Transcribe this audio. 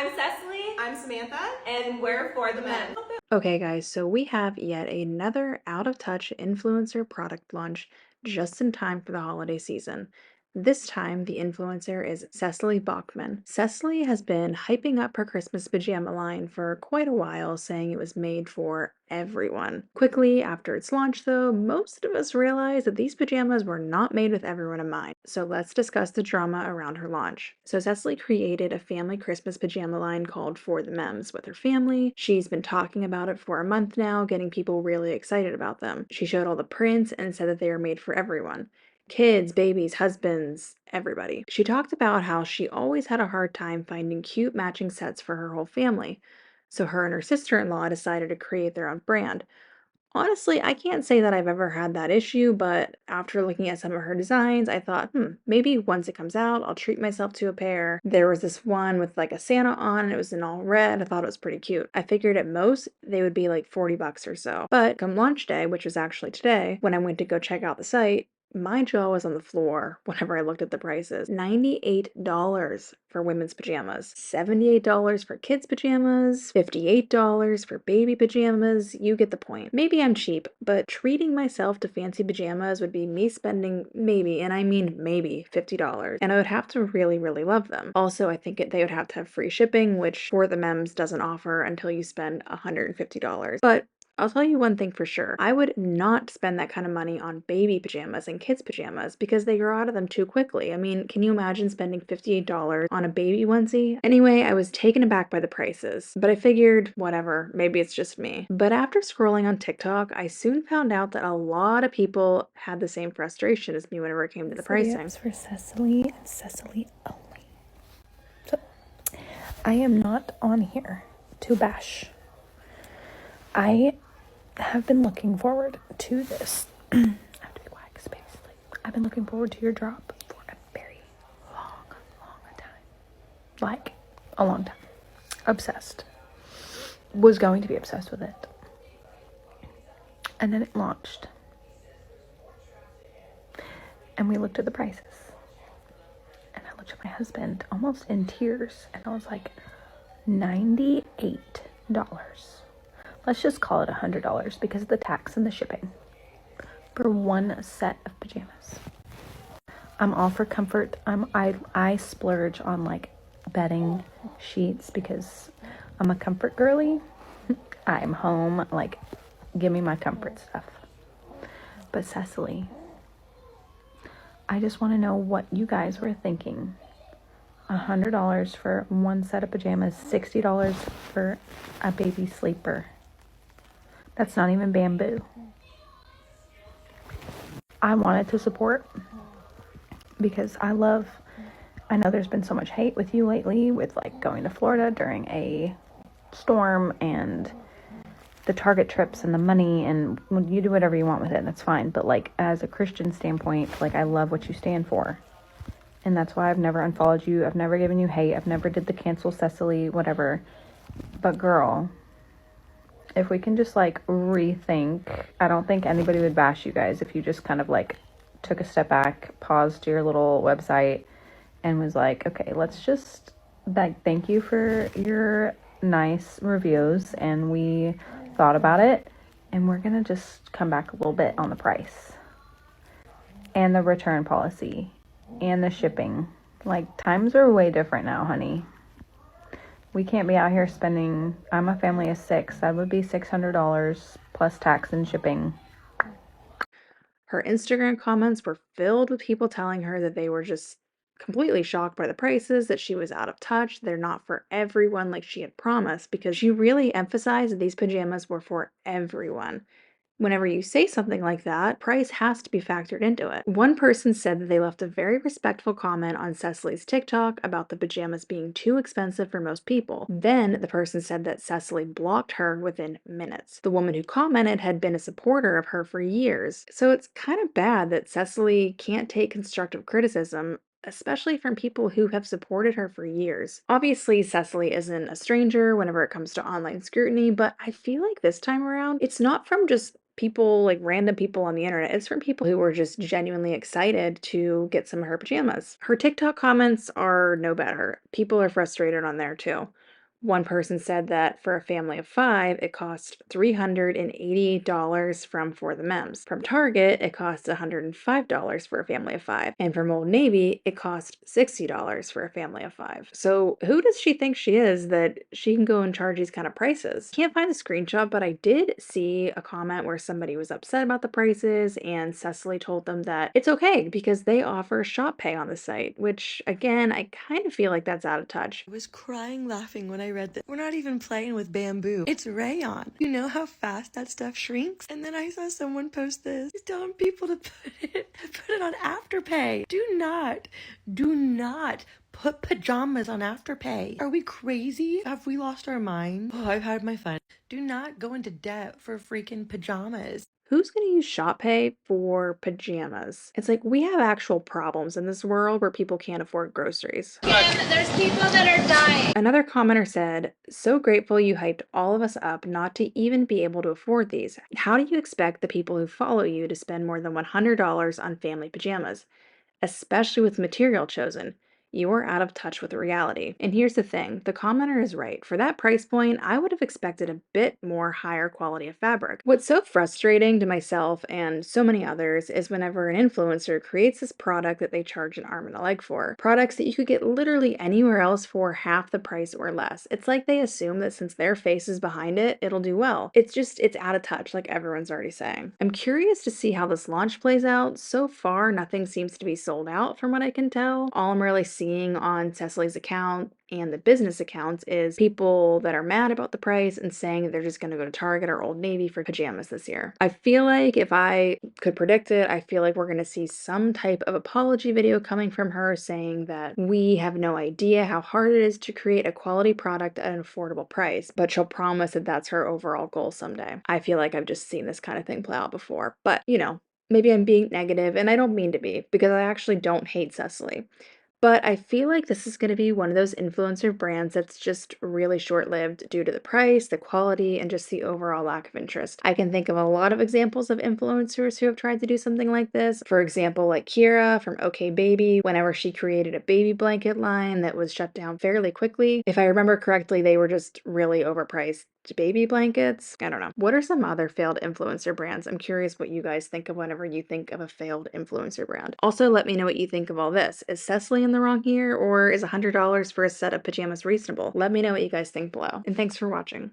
I'm Cecily. I'm Samantha. And we're For the Men. Okay, guys, so we have yet another out of touch influencer product launch just in time for the holiday season. This time, the influencer is Cecily Bauchmann. Cecily has been hyping up her Christmas pajama line for quite a while, saying it was made for everyone. Quickly after its launch, though, most of us realized that these pajamas were not made with everyone in mind. So let's discuss the drama around her launch. So Cecily created a family Christmas pajama line called For the Mems with her family. She's been talking about it for a month now, getting people really excited about them. She showed all the prints and said that they are made for everyone. Kids, babies, husbands, everybody. She talked about how she always had a hard time finding cute matching sets for her whole family. So her and her sister-in-law decided to create their own brand. Honestly, I can't say that I've ever had that issue, but after looking at some of her designs, I thought, maybe once it comes out, I'll treat myself to a pair. There was this one with like a Santa on, and it was in all red. I thought it was pretty cute. I figured at most they would be like 40 bucks or so. But come launch day, which was actually today, when I went to go check out the site, my jaw was on the floor whenever I looked at the prices. $98 for women's pajamas, $78 for kids' pajamas, $58 for baby pajamas. You get the point. Maybe I'm cheap, but treating myself to fancy pajamas would be me spending maybe, and I mean maybe, $50. And I would have to really, really love them. Also, I think they would have to have free shipping, which For the Mems doesn't offer until you spend $150. But I'll tell you one thing for sure. I would not spend that kind of money on baby pajamas and kids' pajamas because they grow out of them too quickly. I mean, can you imagine spending $58 on a baby onesie? Anyway, I was taken aback by the prices, but I figured, whatever, maybe it's just me. But after scrolling on TikTok, I soon found out that a lot of people had the same frustration as me whenever it came to the pricing. It's for Cecily and Cecily only. So, I am not on here to bash. I have been looking forward to this. I have to be quiet because baby's asleep. I've been looking forward to your drop for a very long time. Like, a long time. Obsessed. Was going to be obsessed with it. And then it launched. And we looked at the prices. And I looked at my husband almost in tears. And I was like, $98. Let's just call it $100 because of the tax and the shipping for one set of pajamas. I'm all for comfort. I splurge on like bedding sheets because I'm a comfort girly. I'm home, like give me my comfort stuff. But Cecily, I just want to know what you guys were thinking. $100 for one set of pajamas, $60 for a baby sleeper. That's not even bamboo. I wanted to support because I know there's been so much hate with you lately with like going to Florida during a storm and the Target trips and the money, and you do whatever you want with it, that's fine. But like as a Christian standpoint, like I love what you stand for. And that's why I've never unfollowed you. I've never given you hate. I've never did the cancel Cecily, whatever. But girl, if we can just like rethink, I don't think anybody would bash you guys if you just kind of like took a step back, paused your little website and was like, okay, let's just like thank you for your nice reviews, and we thought about it and we're gonna just come back a little bit on the price and the return policy and the shipping. Like times are way different now, honey. We can't be out here spending, I'm a family of 6, that would be $600 plus tax and shipping. Her Instagram comments were filled with people telling her that they were just completely shocked by the prices, that she was out of touch, they're not for everyone like she had promised, because she really emphasized that these pajamas were for everyone. Whenever you say something like that, price has to be factored into it. One person said that they left a very respectful comment on Cecily's TikTok about the pajamas being too expensive for most people. Then the person said that Cecily blocked her within minutes. The woman who commented had been a supporter of her for years. So it's kind of bad that Cecily can't take constructive criticism, especially from people who have supported her for years. Obviously, Cecily isn't a stranger whenever it comes to online scrutiny, but I feel like this time around, it's not from just people, like random people on the internet. It's from people who were just genuinely excited to get some of her pajamas. Her TikTok comments are no better. People are frustrated on there too. One person said that for a family of 5, it cost $388 from For the Mems. From Target, it cost $105 for a family of 5. And from Old Navy, it cost $60 for a family of 5. So who does she think she is that she can go and charge these kind of prices? Can't find the screenshot, but I did see a comment where somebody was upset about the prices, and Cecily told them that it's okay because they offer shop pay on the site, which again, I kind of feel like that's out of touch. I was crying laughing when I read that. We're not even playing with bamboo. It's rayon. You know how fast that stuff shrinks? And then I saw someone post this. He's telling people to put it on Afterpay. Do not put pajamas on Afterpay. Are we crazy? Have we lost our mind? Oh, I've had my fun. Do not go into debt for freaking pajamas. Who's going to use shop pay for pajamas? It's like we have actual problems in this world where people can't afford groceries. There's people that are dying. Another commenter said, "So grateful you hyped all of us up not to even be able to afford these. How do you expect the people who follow you to spend more than $100 on family pajamas? Especially with material chosen. You are out of touch with reality." And here's the thing, the commenter is right. For that price point, I would have expected a bit more higher quality of fabric. What's so frustrating to myself and so many others is whenever an influencer creates this product that they charge an arm and a leg for, products that you could get literally anywhere else for half the price or less. It's like they assume that since their face is behind it, it'll do well. It's out of touch, like everyone's already saying. I'm curious to see how this launch plays out. So far, nothing seems to be sold out from what I can tell. All I'm really seeing on Cecily's account and the business accounts is people that are mad about the price and saying that they're just going to go to Target or Old Navy for pajamas this year. I feel like if I could predict it, I feel like we're going to see some type of apology video coming from her saying that we have no idea how hard it is to create a quality product at an affordable price, but she'll promise that that's her overall goal someday. I feel like I've just seen this kind of thing play out before, but maybe I'm being negative, and I don't mean to be, because I actually don't hate Cecily. But I feel like this is going to be one of those influencer brands that's just really short-lived due to the price, the quality, and just the overall lack of interest. I can think of a lot of examples of influencers who have tried to do something like this. For example, like Kira from OK Baby, whenever she created a baby blanket line that was shut down fairly quickly. If I remember correctly, they were just really overpriced baby blankets. I don't know. What are some other failed influencer brands? I'm curious what you guys think of whenever you think of a failed influencer brand. Also, let me know what you think of all this. Is Cecily in the wrong here, or is $100 for a set of pajamas reasonable? Let me know what you guys think below. And thanks for watching.